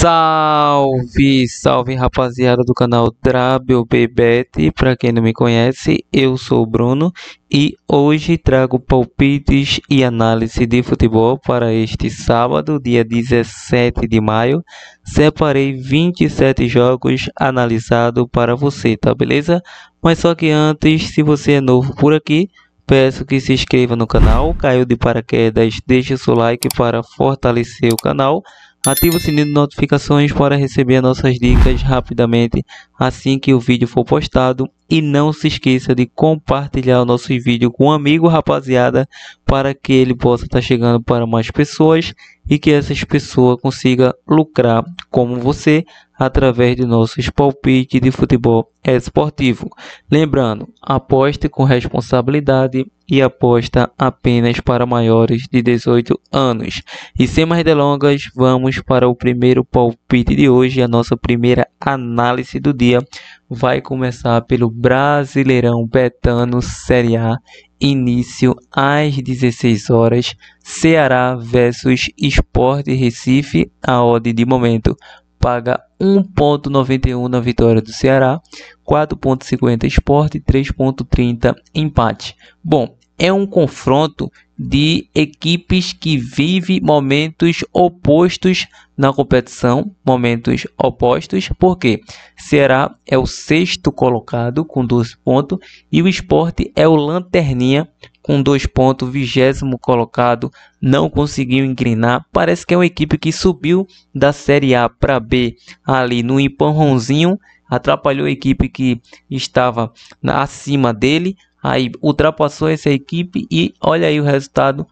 Salve, salve rapaziada do canal WBBet. Para quem não me conhece, eu sou o Bruno e hoje trago palpites e análise de futebol para este sábado, dia 17 de maio. Separei 27 jogos analisados para você, tá beleza? Mas só que antes, se você é novo por aqui, peço que se inscreva no canal. Caiu de paraquedas, deixe seu like para fortalecer o canal. Ative o sininho de notificações para receber nossas dicas rapidamente assim que o vídeo for postado. E não se esqueça de compartilhar o nosso vídeo com um amigo, rapaziada, para que ele possa estar chegando para mais pessoas e que essas pessoas consigam lucrar como você através de nossos palpites de futebol esportivo. Lembrando, aposte com responsabilidade e aposta apenas para maiores de 18 anos. E sem mais delongas, vamos para o primeiro palpite de hoje. A nossa primeira análise do dia vai começar pelo Brasileirão Betano Série A, início às 16 horas, Ceará versus Sport Recife. A odd de momento paga 1,91 na vitória do Ceará, 4,50 Sport e 3,30 empate. Bom, é um confronto de equipes que vivem momentos opostos na competição, momentos opostos, porque Ceará é o sexto colocado com 12 pontos e o Sport é o lanterninha com 2 pontos, 20º colocado, não conseguiu engrenar. Parece que é uma equipe que subiu da Série A para B ali no empurrãozinho, atrapalhou a equipe que estava acima dele. Aí ultrapassou essa equipe e olha aí o resultado.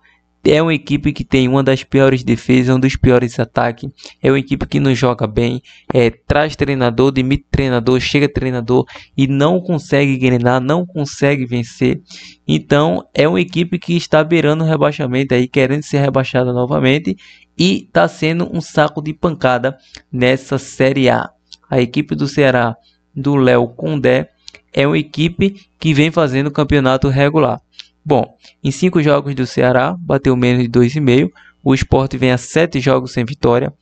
É uma equipe que tem uma das piores defesas, um dos piores ataques. É uma equipe que não joga bem. Traz treinador, demite treinador, chega treinador e não consegue engrenar, não consegue vencer. Então é uma equipe que está beirando o rebaixamento aí, querendo ser rebaixada novamente. E está sendo um saco de pancada nessa Série A. A equipe do Ceará, do Léo Condé, é uma equipe que vem fazendo campeonato regular. Bom, em 5 jogos do Ceará, bateu menos de 2,5. O Sport vem a 7 jogos sem vitória.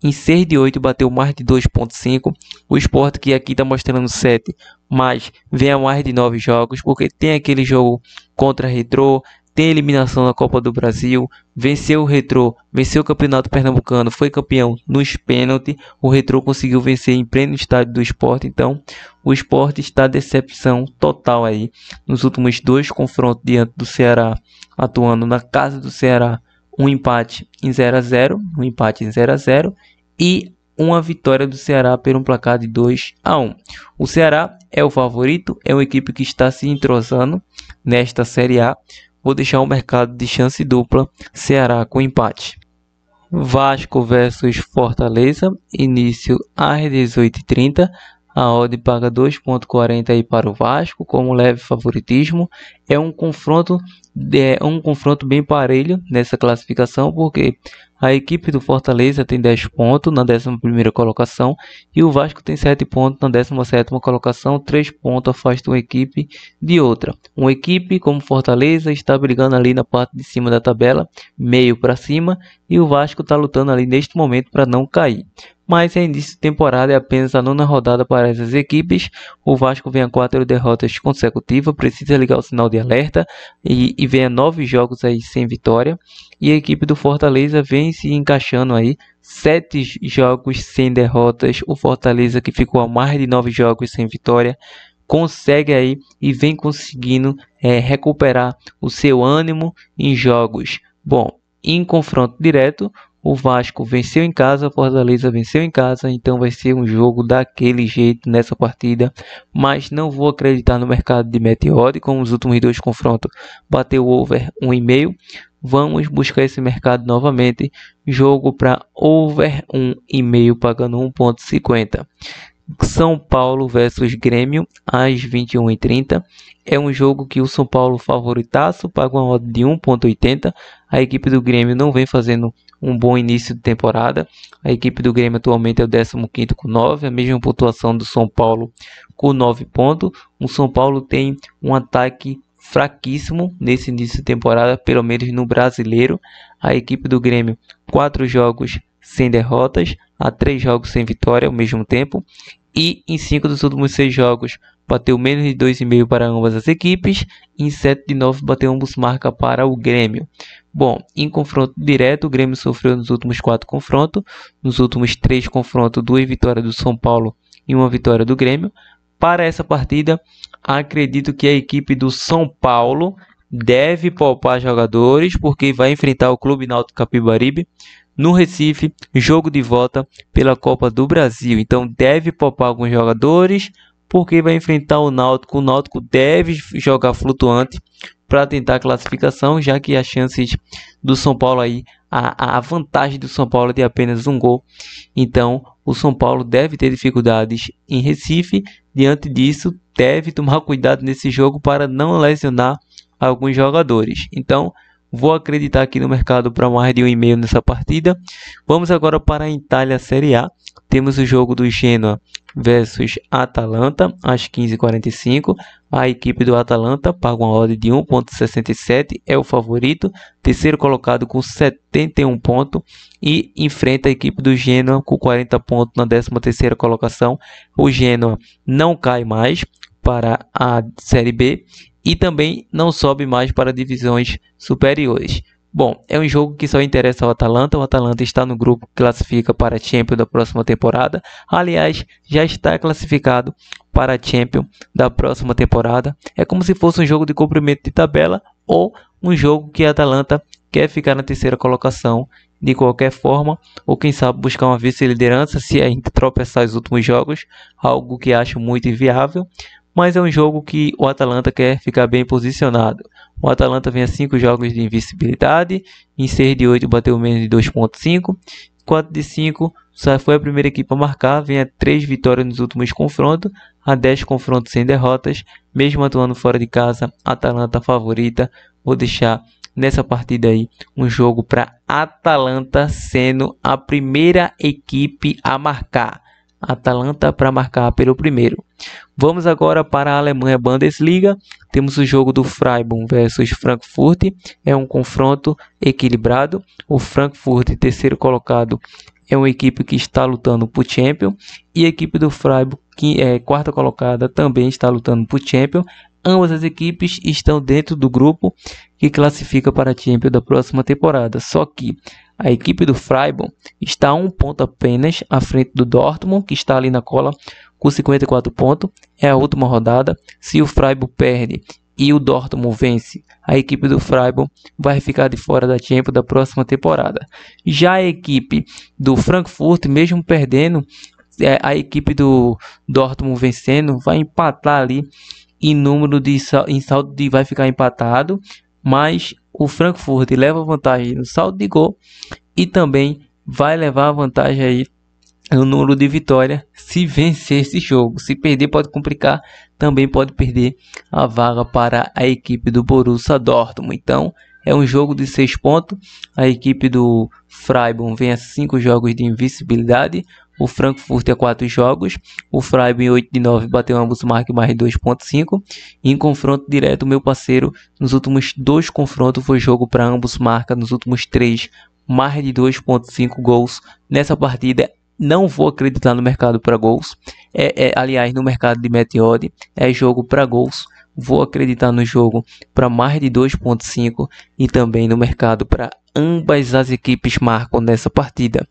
Em 6 de 8, bateu mais de 2,5. O Sport, que aqui está mostrando 7, mas vem a mais de 9 jogos, porque tem aquele jogo contra a Retrô, tem eliminação na Copa do Brasil, venceu o Retrô, venceu o Campeonato Pernambucano, foi campeão nos pênaltis. O Retrô conseguiu vencer em pleno estádio do Sport. Então o Sport está decepção total aí nos últimos 2 confrontos diante do Ceará, atuando na casa do Ceará. Um empate em 0-0, e uma vitória do Ceará por um placar de 2-1. O Ceará é o favorito, é uma equipe que está se entrosando nesta Série A. Vou deixar o mercado de chance dupla, Ceará com empate. Vasco versus Fortaleza, início às 18h30. A odd paga 2,40 aí para o Vasco, como leve favoritismo. É um confronto bem parelho nessa classificação, porque a equipe do Fortaleza tem 10 pontos na 11ª colocação e o Vasco tem 7 pontos na 17ª colocação, 3 pontos afasta uma equipe de outra. Uma equipe como Fortaleza está brigando ali na parte de cima da tabela, meio para cima, e o Vasco está lutando ali neste momento para não cair. Mas é início de temporada, é apenas a 9ª rodada para essas equipes. O Vasco vem a 4 derrotas consecutivas, precisa ligar o sinal de alerta e vem a 9 jogos aí sem vitória. E a equipe do Fortaleza vem se encaixando aí, 7 jogos sem derrotas. O Fortaleza, que ficou a mais de 9 jogos sem vitória, consegue aí e vem conseguindo recuperar o seu ânimo em jogos. Bom, em confronto direto, o Vasco venceu em casa, o Fortaleza venceu em casa, então vai ser um jogo daquele jeito nessa partida. Mas não vou acreditar no mercado de Meteor, como os últimos 2 confrontos bateu over 1,5. Vamos buscar esse mercado novamente, jogo para over 1,5 pagando 1,50. São Paulo versus Grêmio às 21h30. É um jogo que o São Paulo favoritaço, paga uma odd de 1,80. A equipe do Grêmio não vem fazendo um bom início de temporada. A equipe do Grêmio atualmente é o 15º com 9, a mesma pontuação do São Paulo com 9 pontos. O São Paulo tem um ataque fraquíssimo nesse início de temporada, pelo menos no Brasileiro. A equipe do Grêmio, 4 jogos sem derrotas, há 3 jogos sem vitória ao mesmo tempo, e em 5 dos últimos 6 jogos bateu menos de 2,5 para ambas as equipes, e em 7 de 9 bateu ambos marca para o Grêmio. Bom, em confronto direto, o Grêmio sofreu nos últimos 4 confrontos, nos últimos 3 confrontos, 2 vitórias do São Paulo e 1 vitória do Grêmio. Para essa partida, acredito que a equipe do São Paulo deve poupar jogadores, porque vai enfrentar o Clube Náutico Capibaribe no Recife, jogo de volta pela Copa do Brasil. Então deve poupar alguns jogadores, porque vai enfrentar o Náutico. O Náutico deve jogar flutuante para tentar a classificação, já que as chances do São Paulo aí, a vantagem do São Paulo é de apenas 1 gol. Então o São Paulo deve ter dificuldades em Recife. Diante disso, deve tomar cuidado nesse jogo para não lesionar alguns jogadores. Então vou acreditar aqui no mercado para mais de 1,5 nessa partida. Vamos agora para a Itália Série A. Temos o jogo do Genoa versus Atalanta às 15h45. A equipe do Atalanta paga uma odd de 1,67, é o favorito, terceiro colocado com 71 pontos, e enfrenta a equipe do Genoa com 40 pontos na 13ª colocação. O Genoa não cai mais para a Série B e também não sobe mais para divisões superiores. Bom, é um jogo que só interessa ao Atalanta. O Atalanta está no grupo que classifica para a Champions da próxima temporada. Aliás, já está classificado para a Champions da próxima temporada. É como se fosse um jogo de cumprimento de tabela ou um jogo que a Atalanta quer ficar na terceira colocação de qualquer forma, ou quem sabe buscar uma vice-liderança se ainda tropeçar os últimos jogos, algo que acho muito inviável. Mas é um jogo que o Atalanta quer ficar bem posicionado. O Atalanta vem a 5 jogos de invencibilidade, em 6 de 8 bateu menos de 2,5, 4 de 5 só foi a primeira equipe a marcar, vem a 3 vitórias nos últimos confrontos, a 10 confrontos sem derrotas, mesmo atuando fora de casa, Atalanta favorita. Vou deixar nessa partida aí um jogo para Atalanta sendo a primeira equipe a marcar. Atalanta para marcar pelo primeiro. Vamos agora para a Alemanha Bundesliga. Temos o jogo do Freiburg versus Frankfurt. É um confronto equilibrado. O Frankfurt, terceiro colocado, é uma equipe que está lutando por Champions. E a equipe do Freiburg, que é quarta colocada, também está lutando por Champions. Ambas as equipes estão dentro do grupo que classifica para a Champions da próxima temporada. Só que a equipe do Freiburg está a 1 ponto apenas à frente do Dortmund, que está ali na cola com 54 pontos. É a última rodada. Se o Freiburg perde e o Dortmund vence, a equipe do Freiburg vai ficar de fora da Champions da próxima temporada. Já a equipe do Frankfurt, mesmo perdendo, a equipe do Dortmund vencendo, vai empatar ali em número de saldo vai ficar empatado, mas o Frankfurt leva vantagem no saldo de gol e também vai levar a vantagem aí no número de vitória se vencer esse jogo. Se perder pode complicar, também pode perder a vaga para a equipe do Borussia Dortmund. Então é um jogo de 6 pontos. A equipe do Freiburg vem a 5 jogos de invencibilidade. O Frankfurt a 4 jogos. O Freiburg em 8 de 9 bateu ambos marcas mais de 2,5. Em confronto direto, meu parceiro, nos últimos 2 confrontos foi jogo para ambos marcas. Nos últimos 3, mais de 2,5 gols. Nessa partida, não vou acreditar no mercado para gols. Aliás, no mercado de Meteode, é jogo para gols. Vou acreditar no jogo para mais de 2,5 e também no mercado para ambas as equipes marcam nessa partida.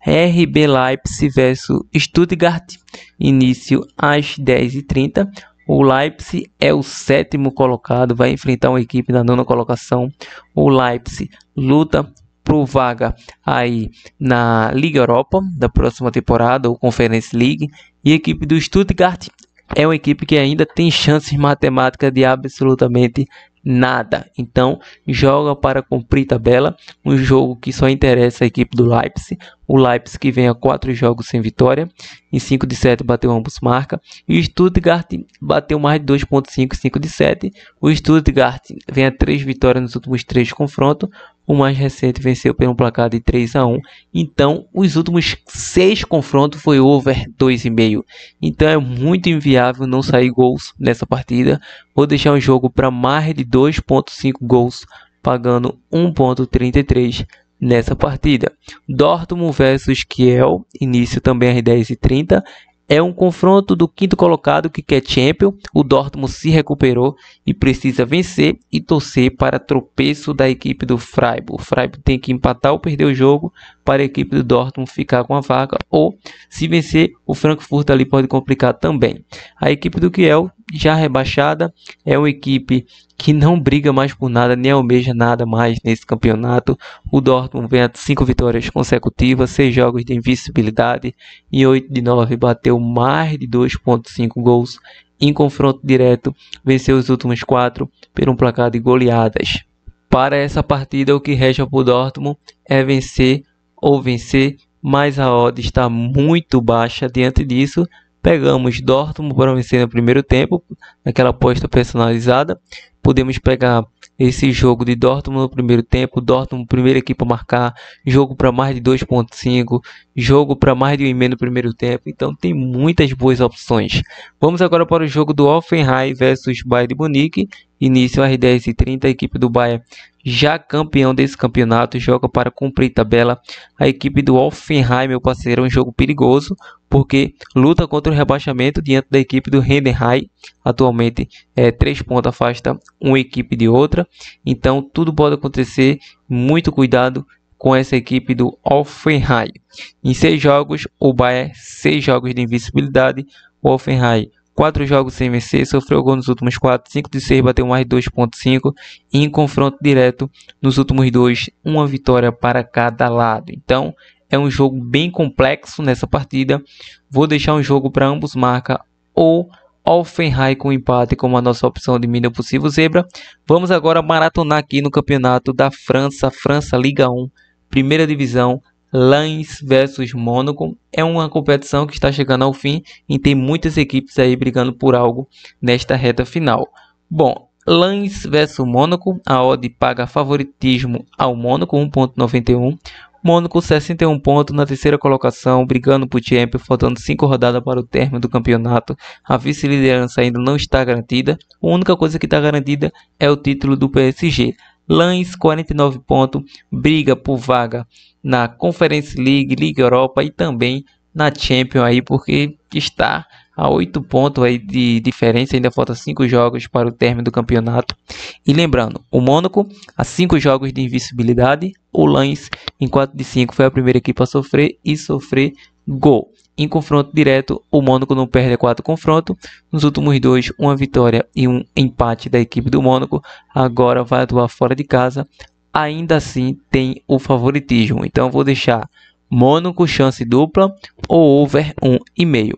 RB Leipzig versus Stuttgart, início às 10h30. O Leipzig é o 7º colocado, vai enfrentar uma equipe na 9ª colocação. O Leipzig luta por vaga aí na Liga Europa da próxima temporada, ou Conference League. E a equipe do Stuttgart é uma equipe que ainda tem chances matemáticas de absolutamente nada. Então joga para cumprir tabela, um jogo que só interessa a equipe do Leipzig. O Leipzig que vem a 4 jogos sem vitória, em 5 de 7 bateu ambos marca, e o Stuttgart bateu mais de 2,5 em 5 de 7. O Stuttgart vem a 3 vitórias nos últimos 3 confrontos. O mais recente venceu por um placar de 3-1. Então, os últimos 6 confrontos foi over 2,5. Então, é muito inviável não sair gols nessa partida. Vou deixar um jogo para mais de 2,5 gols, pagando 1,33 nessa partida. Dortmund versus Kiel, início também às 10h30. É um confronto do quinto colocado que quer Champions. O Dortmund se recuperou e precisa vencer e torcer para tropeço da equipe do Freiburg. O Freiburg tem que empatar ou perder o jogo para a equipe do Dortmund ficar com a vaga, ou se vencer, o Frankfurt ali pode complicar também. A equipe do Kiel, já rebaixada, é uma equipe que não briga mais por nada, nem almeja nada mais nesse campeonato. O Dortmund vem a 5 vitórias consecutivas, 6 jogos de invencibilidade e 8 de 9 bateu mais de 2,5 gols em confronto direto, venceu os últimos 4 por um placar de goleadas. Para essa partida, o que resta para o Dortmund é vencer ou vencer, mas a odd está muito baixa. Diante disso, pegamos Dortmund para vencer no primeiro tempo, naquela aposta personalizada. Podemos pegar esse jogo de Dortmund no primeiro tempo, Dortmund primeira equipe a marcar, jogo para mais de 2,5, jogo para mais de 1,5 no primeiro tempo. Então tem muitas boas opções. Vamos agora para o jogo do Hoffenheim versus Bayern de Munique. Início às 10h30, a equipe do Bayern, já campeão desse campeonato, joga para cumprir tabela. A equipe do Hoffenheim, meu parceiro, é um jogo perigoso, porque luta contra o rebaixamento diante da equipe do Heidenheim. Atualmente, 3 pontos afasta uma equipe de outra, então tudo pode acontecer. Muito cuidado com essa equipe do Hoffenheim. Em 6 jogos, o Bayern 6 jogos de invencibilidade, o Hoffenheim 4 jogos sem vencer, sofreu gol nos últimos 4, 5 de 6, bateu mais de 2,5 e em confronto direto nos últimos 2, uma vitória para cada lado. Então é um jogo bem complexo nessa partida. Vou deixar um jogo para ambos marca ou Hoffenheim com empate como a nossa opção de mínimo possível zebra. Vamos agora maratonar aqui no campeonato da França, Liga 1, primeira divisão. Lens versus Mônaco é uma competição que está chegando ao fim e tem muitas equipes aí brigando por algo nesta reta final. Bom, Lens versus Mônaco, a odd paga favoritismo ao Mônaco, 1,91. Mônaco 61 pontos na terceira colocação, brigando por Champions, faltando 5 rodadas para o término do campeonato. A vice-liderança ainda não está garantida. A única coisa que está garantida é o título do PSG. Lens 49 pontos, briga por vaga na Conference League, Liga Europa e também na Champions aí, porque está a 8 pontos aí de diferença, ainda falta 5 jogos para o término do campeonato. E lembrando, o Mônaco a 5 jogos de invencibilidade, o Lens em 4 de 5 foi a primeira equipe a sofrer gol. Em confronto direto, o Mônaco não perde a 4 confrontos. Nos últimos 2, uma vitória e um empate da equipe do Mônaco. Agora vai atuar fora de casa. Ainda assim tem o favoritismo. Então vou deixar Mônaco chance dupla ou over 1,5.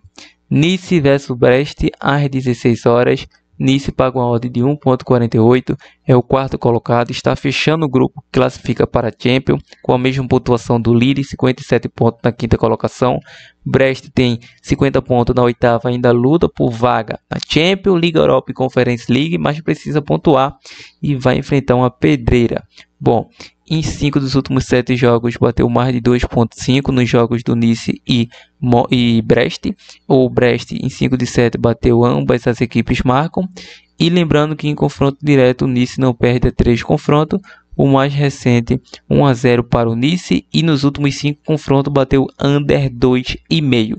Nice versus Brest às 16 horas. Nice paga uma odd de 1,48, é o quarto colocado, está fechando o grupo que classifica para a Champions, com a mesma pontuação do Lille, 57 pontos na quinta colocação. Brest tem 50 pontos na oitava, ainda luta por vaga na Champions, Liga Europa e Conference League, mas precisa pontuar e vai enfrentar uma pedreira. Bom, em 5 dos últimos 7 jogos bateu mais de 2,5 nos jogos do Nice e Brest. O Brest em 5 de 7 bateu, ambas as equipes marcam. E lembrando que em confronto direto o Nice não perde a 3 confrontos. O mais recente 1-0 para o Nice e nos últimos 5 confrontos bateu under 2,5.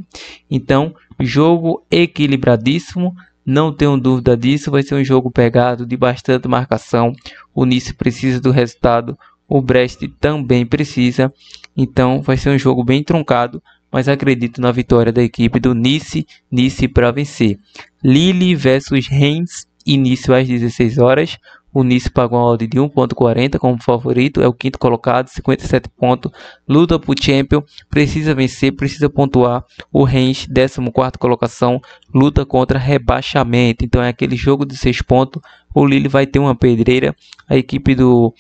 Então jogo equilibradíssimo. Não tenho dúvida disso, vai ser um jogo pegado de bastante marcação. O Nice precisa do resultado, o Brest também precisa. Então vai ser um jogo bem truncado, mas acredito na vitória da equipe do Nice para vencer. Lille versus Reims, início às 16 horas. O Nice pagou uma odd de 1,40 como favorito, é o quinto colocado, 57 pontos, luta por Champions, precisa vencer, precisa pontuar. O Reims, 14ª colocação, luta contra rebaixamento, então é aquele jogo de 6 pontos. O Lille vai ter uma pedreira. A equipe do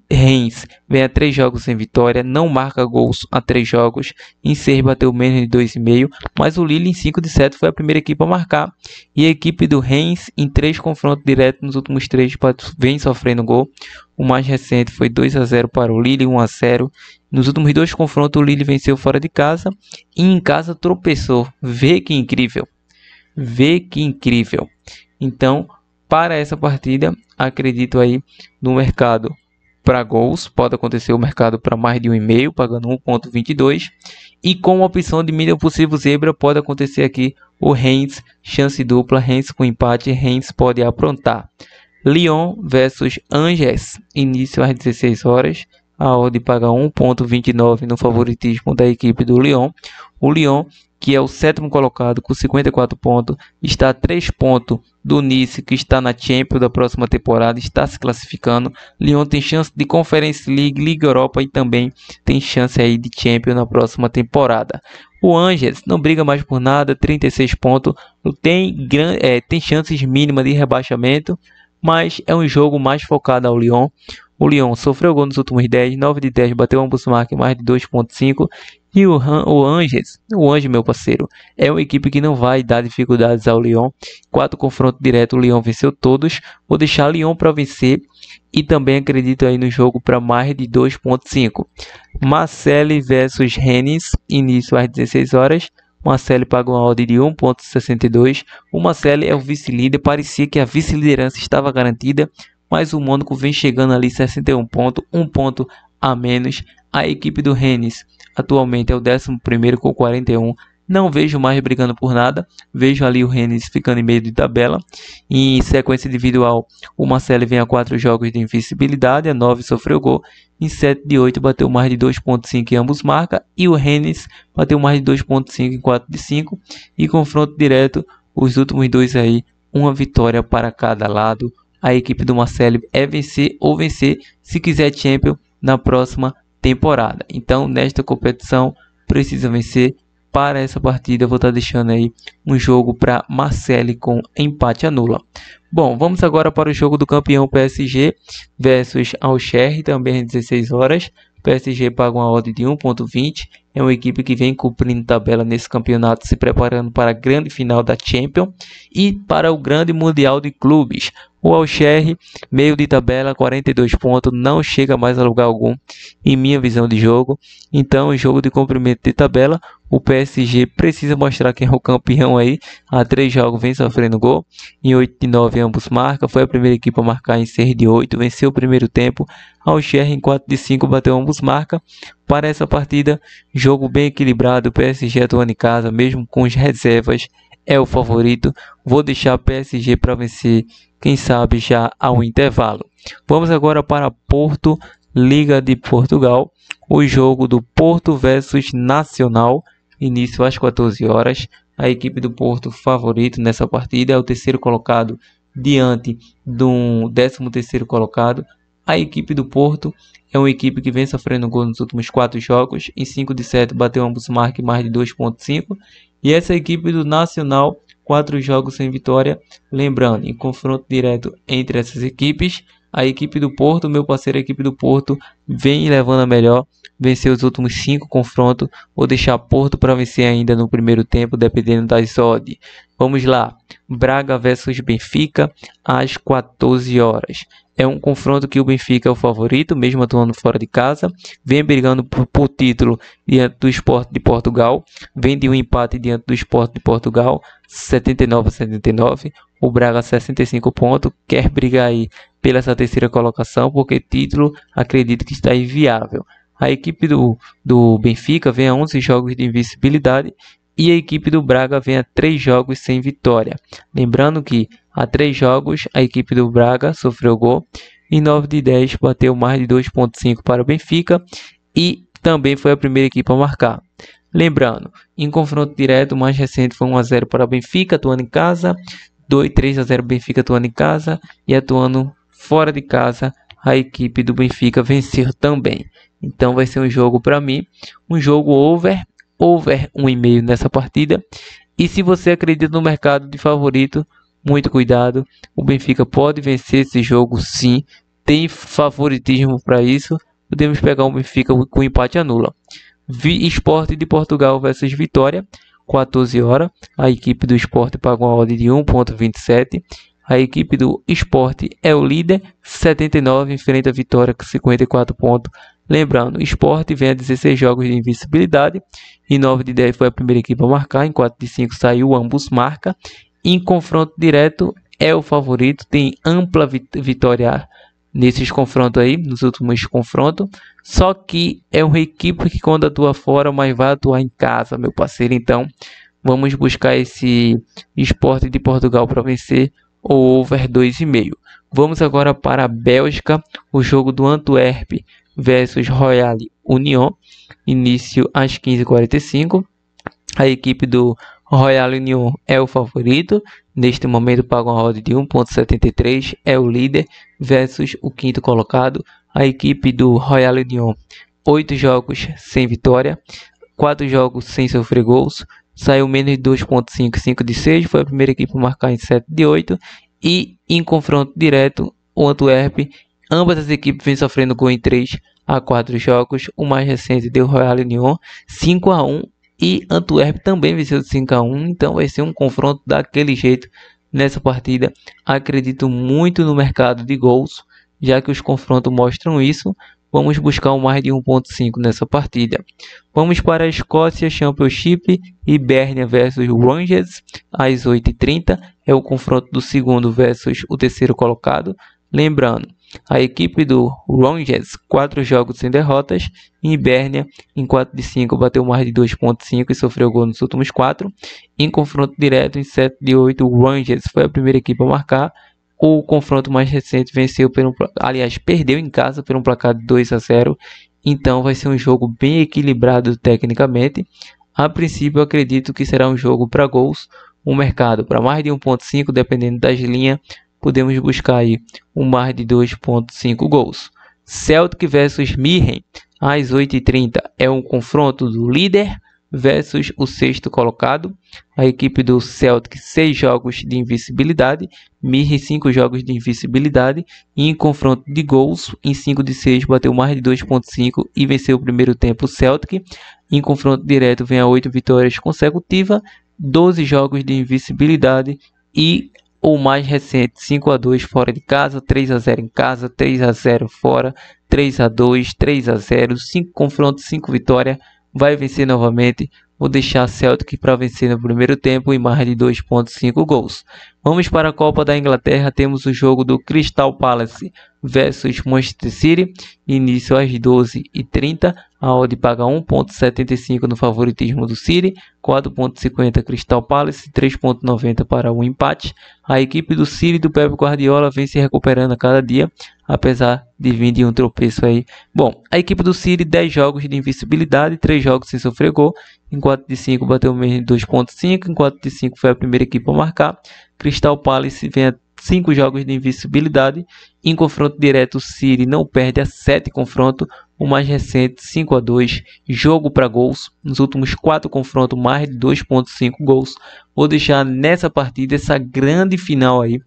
Reims vem a 3 jogos sem vitória, não marca gols a 3 jogos, em 6 bateu menos de 2,5, mas o Lille em 5 de 7 foi a primeira equipe a marcar. E a equipe do Reims em 3 confrontos diretos nos últimos 3 vem sofrendo gol. O mais recente foi 2-0 para o Lille, 1-0. Nos últimos 2 confrontos o Lille venceu fora de casa e em casa tropeçou. Vê que incrível. Então, para essa partida, acredito aí no mercado para gols, pode acontecer o mercado para mais de 1,5, pagando 1,22. E com a opção de mínimo possível zebra, pode acontecer aqui o Rennes, chance dupla, Rennes com empate, Rennes pode aprontar. Lyon versus Angers, início às 16 horas. A odd paga 1,29 no favoritismo da equipe do Lyon. O Lyon, que é o sétimo colocado com 54 pontos, está a 3 pontos do Nice, que está na Champions da próxima temporada, está se classificando. Lyon tem chance de Conference League, Liga Europa e também tem chance aí de Champions na próxima temporada. O Angers não briga mais por nada, 36 pontos, tem chances mínimas de rebaixamento, mas é um jogo mais focado ao Lyon. O Lyon sofreu gol nos últimos 10, 9 de 10, bateu ambos marcas mais de 2,5. E o Angers, meu parceiro, é uma equipe que não vai dar dificuldades ao Lyon. 4 confrontos diretos, o Lyon venceu todos. Vou deixar Lyon para vencer e também acredito aí no jogo para mais de 2,5. Marseille versus Rennes, início às 16 horas. Marseille paga uma odd de 1,62. O Marseille é o vice-líder, parecia que a vice-liderança estava garantida, mas o Mônaco vem chegando ali 61 pontos, 1 ponto a menos. A equipe do Rennes atualmente é o 11º com 41. Não vejo mais brigando por nada. Vejo ali o Rennes ficando em meio de tabela. Em sequência individual, o Marseille vem a 4 jogos de invencibilidade. A 9 sofreu gol. Em 7 de 8 bateu mais de 2,5 em ambos marcas. E o Rennes bateu mais de 2,5 em 4 de 5. E confronto direto, os últimos dois aí, uma vitória para cada lado. A equipe do Marseille é vencer ou vencer se quiser Champions na próxima temporada. Então, nesta competição, precisa vencer. Para essa partida, eu vou estar deixando aí um jogo para Marseille com empate anula. Bom, vamos agora para o jogo do campeão PSG versus Auxerre, também às 16 horas. PSG paga uma odd de 1,20. É uma equipe que vem cumprindo tabela nesse campeonato, se preparando para a grande final da Champions e para o grande Mundial de Clubes. O Auxerre, meio de tabela, 42 pontos, não chega mais a lugar algum em minha visão de jogo. Então, jogo de cumprimento de tabela, o PSG precisa mostrar quem é o campeão aí. Há 3 jogos vem sofrendo gol, em 8 de 9 ambos marcam. Foi a primeira equipe a marcar em 6 de 8, venceu o primeiro tempo. Auxerre em 4 de 5 bateu ambos marcam. Para essa partida, jogo bem equilibrado, o PSG atuando em casa, mesmo com as reservas, é o favorito. Vou deixar PSG para vencer, quem sabe já ao intervalo. Vamos agora para Porto, Liga de Portugal. O jogo do Porto versus Nacional, início às 14 horas. A equipe do Porto favorito nessa partida é o terceiro colocado diante do 13º colocado. A equipe do Porto é uma equipe que vem sofrendo gol nos últimos 4 jogos. Em 5 de 7 bateu ambos marcas mais de 2,5. E essa equipe do Nacional, 4 jogos sem vitória. Lembrando, em confronto direto entre essas equipes, a equipe do Porto, meu parceiro, a equipe do Porto vem levando a melhor. Venceu os últimos 5 confrontos. Vou deixar Porto para vencer ainda no primeiro tempo, dependendo das odds. Vamos lá. Braga versus Benfica às 14 horas. É um confronto que o Benfica é o favorito, mesmo atuando fora de casa. Vem brigando por título diante do Sport de Portugal. Vem de um empate diante do Sport de Portugal, 79-79. O Braga 65 pontos. Quer brigar aí pela essa terceira colocação, porque título acredito que está inviável. A equipe do Benfica vem a 11 jogos de invencibilidade. E a equipe do Braga vem a 3 jogos sem vitória. Lembrando que há 3 jogos a equipe do Braga sofreu gol. Em 9 de 10 bateu mais de 2,5 para o Benfica. E também foi a primeira equipe a marcar. Lembrando, em confronto direto, o mais recente foi 1-0 para o Benfica, atuando em casa. 3-0 Benfica atuando em casa. E atuando fora de casa, a equipe do Benfica venceu também. Então vai ser um jogo para mim, um jogo over 1,5 nessa partida. E se você acredita no mercado de favorito, muito cuidado. O Benfica pode vencer esse jogo sim. Tem favoritismo para isso. Podemos pegar o Benfica com empate anula. Sport de Portugal versus Vitória, 14 horas. A equipe do Sport paga uma odd de 1,27. A equipe do Sport é o líder, 79, enfrenta a Vitória com 54 pontos. Lembrando, o Sport vem a 16 jogos de invencibilidade. Em 9 de 10 foi a primeira equipe a marcar. Em 4 de 5 saiu, ambos marca. Em confronto direto é o favorito. Tem ampla vitória nesses confrontos aí, nos últimos confrontos. Só que é uma equipe que quando atua fora, mas vai atuar em casa, meu parceiro. Então, vamos buscar esse Sport de Portugal para vencer o over 2,5. Vamos agora para a Bélgica, o jogo do Antwerp versus Royal Union, início às 15h45. A equipe do Royal Union é o favorito, neste momento paga uma odd de 1,73, é o líder versus o quinto colocado. A equipe do Royal Union, 8 jogos sem vitória, 4 jogos sem sofrer gols, saiu menos de 2,5, 5 de 6, foi a primeira equipe a marcar em 7 de 8, e em confronto direto, o Antwerp, ambas as equipes vêm sofrendo gol em 3 a 4 jogos, o mais recente deu Royal Union 5-1, e Antwerp também venceu de 5-1, então vai ser um confronto daquele jeito nessa partida. Acredito muito no mercado de gols, já que os confrontos mostram isso. Vamos buscar mais de 1,5 nessa partida. Vamos para a Escócia Championship, Hibernia versus Rangers, às 8h30. É o confronto do segundo versus o terceiro colocado. Lembrando, a equipe do Rangers, 4 jogos sem derrotas. Hibernia, em 4 de 5, bateu mais de 2,5 e sofreu gol nos últimos 4. Em confronto direto, em 7 de 8, o Rangers foi a primeira equipe a marcar. O confronto mais recente perdeu em casa por um placar de 2-0. Então vai ser um jogo bem equilibrado tecnicamente. A princípio, eu acredito que será um jogo para gols. Um mercado para mais de 1,5, dependendo das linhas. Podemos buscar aí um mais de 2,5 gols. Celtic versus Mirren, às 8h30. É um confronto do líder versus o sexto colocado. A equipe do Celtic, 6 jogos de invencibilidade. Mirren, 5 jogos de invencibilidade. E em confronto de gols, em 5 de 6, bateu mais de 2,5 e venceu o primeiro tempo o Celtic. Em confronto direto, vem a 8 vitórias consecutivas, 12 jogos de invencibilidade e o mais recente, 5-2 fora de casa, 3-0 em casa, 3-0 fora, 3-2, 3-0, 5 confrontos, 5 vitórias, vai vencer novamente. Vou deixar Celtic para vencer no primeiro tempo e mais de 2,5 gols. Vamos para a Copa da Inglaterra, temos o jogo do Crystal Palace versus Manchester City, início às 12h30, a odd paga 1,75 no favoritismo do City, 4,50 Crystal Palace, 3,90 para o empate. A equipe do City do Pep Guardiola vem se recuperando a cada dia, apesar de vir de um tropeço aí. Bom, a equipe do City, 10 jogos de invencibilidade, 3 jogos sem sofrer gol, em 4 de 5 bateu menos de 2,5, em 4 de 5 foi a primeira equipe a marcar. Crystal Palace vem a 5 jogos de invencibilidade. Em confronto direto, o City não perde a 7 confrontos. O mais recente, 5-2, jogo para gols. Nos últimos 4 confrontos, mais de 2,5 gols. Vou deixar nessa partida, essa grande final aí.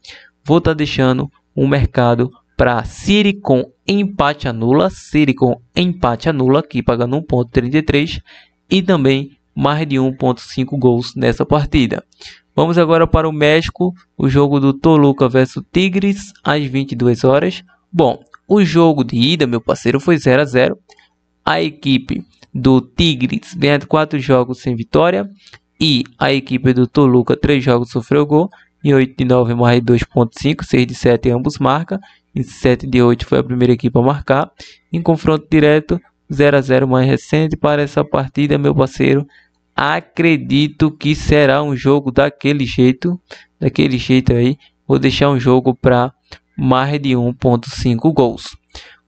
Vou estar deixando um mercado para City com empate anula. City com empate anula, aqui pagando 1,33. E também mais de 1,5 gols nessa partida. Vamos agora para o México, o jogo do Toluca versus Tigres, às 22 horas. Bom, o jogo de ida, meu parceiro, foi 0-0. A equipe do Tigres ganha 4 jogos sem vitória. E a equipe do Toluca, 3 jogos sofreu gol. Em 8 de 9, mais de 2,5. 6 de 7, ambos marcam. Em 7 de 8, foi a primeira equipe a marcar. Em confronto direto, 0-0 mais recente para essa partida, meu parceiro. Acredito que será um jogo daquele jeito aí. Vou deixar um jogo para mais de 1,5 gols.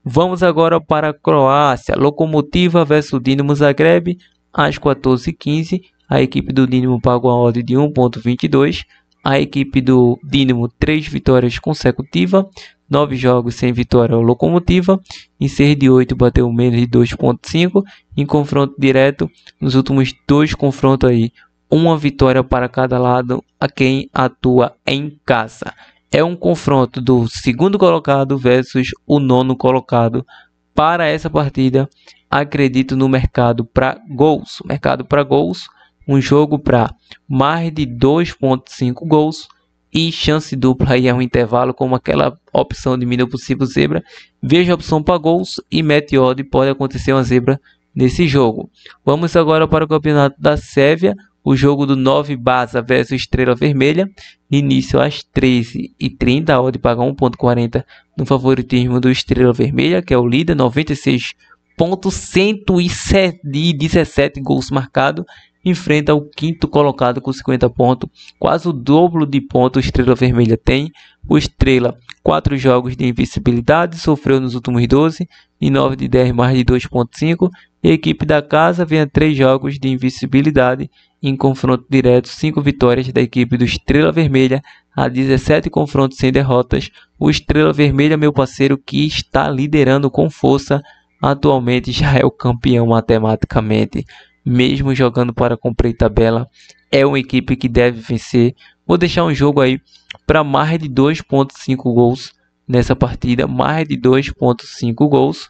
Vamos agora para a Croácia. Lokomotiva versus Dinamo Zagreb, às 14h15. A equipe do Dinamo pagou a odd de 1,22. A equipe do Dinamo, 3 vitórias consecutivas. 9 jogos sem vitória ao Lokomotiva. Em 6 de 8 bateu menos de 2,5. Em confronto direto, nos últimos 2 confrontos aí, uma vitória para cada lado a quem atua em casa. É um confronto do segundo colocado versus o nono colocado. Para essa partida, acredito no mercado para gols. Mercado para gols, um jogo para mais de 2,5 gols. E chance dupla aí é um intervalo, como aquela opção de mínimo possível zebra. Veja a opção para gols e mete odd, pode acontecer uma zebra nesse jogo. Vamos agora para o campeonato da Sérvia. o jogo do 9 Baza versus Estrela Vermelha. Início às 13h30, a odd paga 1,40 no favoritismo do Estrela Vermelha, que é o líder, 96,117 gols marcados. Enfrenta o quinto colocado com 50 pontos, quase o dobro de pontos Estrela Vermelha tem. O Estrela, 4 jogos de invencibilidade, sofreu nos últimos 12 e 9 de 10 mais de 2,5. E a equipe da casa vem a 3 jogos de invencibilidade em confronto direto, 5 vitórias da equipe do Estrela Vermelha, a 17 confrontos sem derrotas. O Estrela Vermelha, meu parceiro, que está liderando com força, atualmente já é o campeão matematicamente. Mesmo jogando para cumprir tabela, é uma equipe que deve vencer. Vou deixar um jogo aí para mais de 2,5 gols nessa partida, mais de 2,5 gols.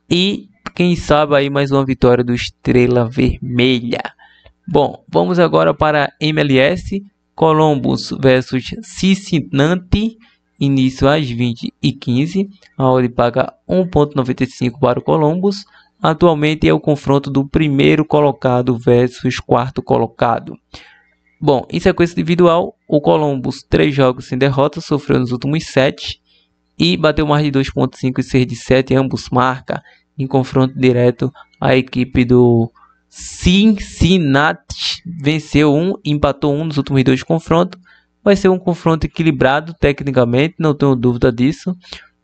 E quem sabe aí mais uma vitória do Estrela Vermelha. Bom, vamos agora para MLS, Columbus versus Cincinnati, início às 20h15, a odd paga 1,95 para o Columbus. Atualmente é o confronto do primeiro colocado versus quarto colocado. Bom, em sequência individual, o Columbus, 3 jogos sem derrota, sofreu nos últimos 7 e bateu mais de 2,5 e 6 de 7, ambos marca. Em confronto direto, a equipe do Cincinnati venceu 1, empatou 1 nos últimos 2 confrontos. Vai ser um confronto equilibrado tecnicamente, não tenho dúvida disso,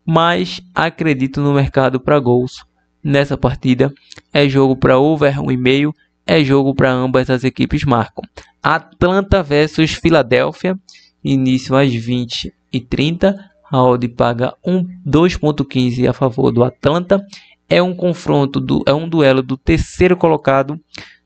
mas acredito no mercado para gols. Nessa partida é jogo para over 1,5, é jogo para ambas as equipes marcam. Atlanta versus Filadélfia, início às 20h30, a odd paga 2,15 a favor do Atlanta. É um confronto, é um duelo do terceiro colocado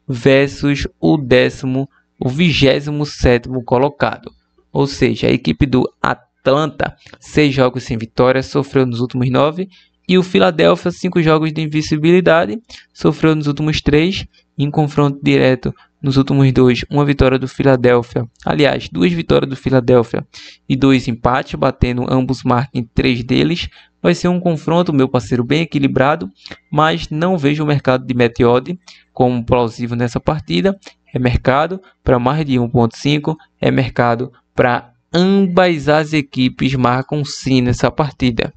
versus o 27º colocado. Ou seja, a equipe do Atlanta, 6 jogos sem vitória, sofreu nos últimos 9. E o Philadelphia, 5 jogos de invencibilidade, sofreu nos últimos 3. Em confronto direto, nos últimos 2, uma vitória do Philadelphia. Aliás, 2 vitórias do Philadelphia e 2 empates, batendo ambos marcam em 3 deles. Vai ser um confronto, meu parceiro, bem equilibrado, mas não vejo o mercado de bet odd como plausível nessa partida. É mercado para mais de 1,5, é mercado para ambas as equipes marcam sim nessa partida.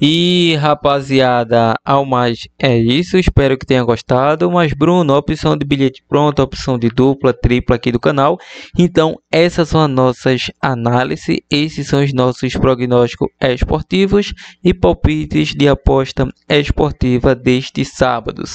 E rapaziada, ao mais é isso, espero que tenha gostado. Mas Bruno, opção de bilhete pronto, opção de dupla, tripla aqui do canal. Então essas são as nossas análises, esses são os nossos prognósticos esportivos e palpites de aposta esportiva deste sábado.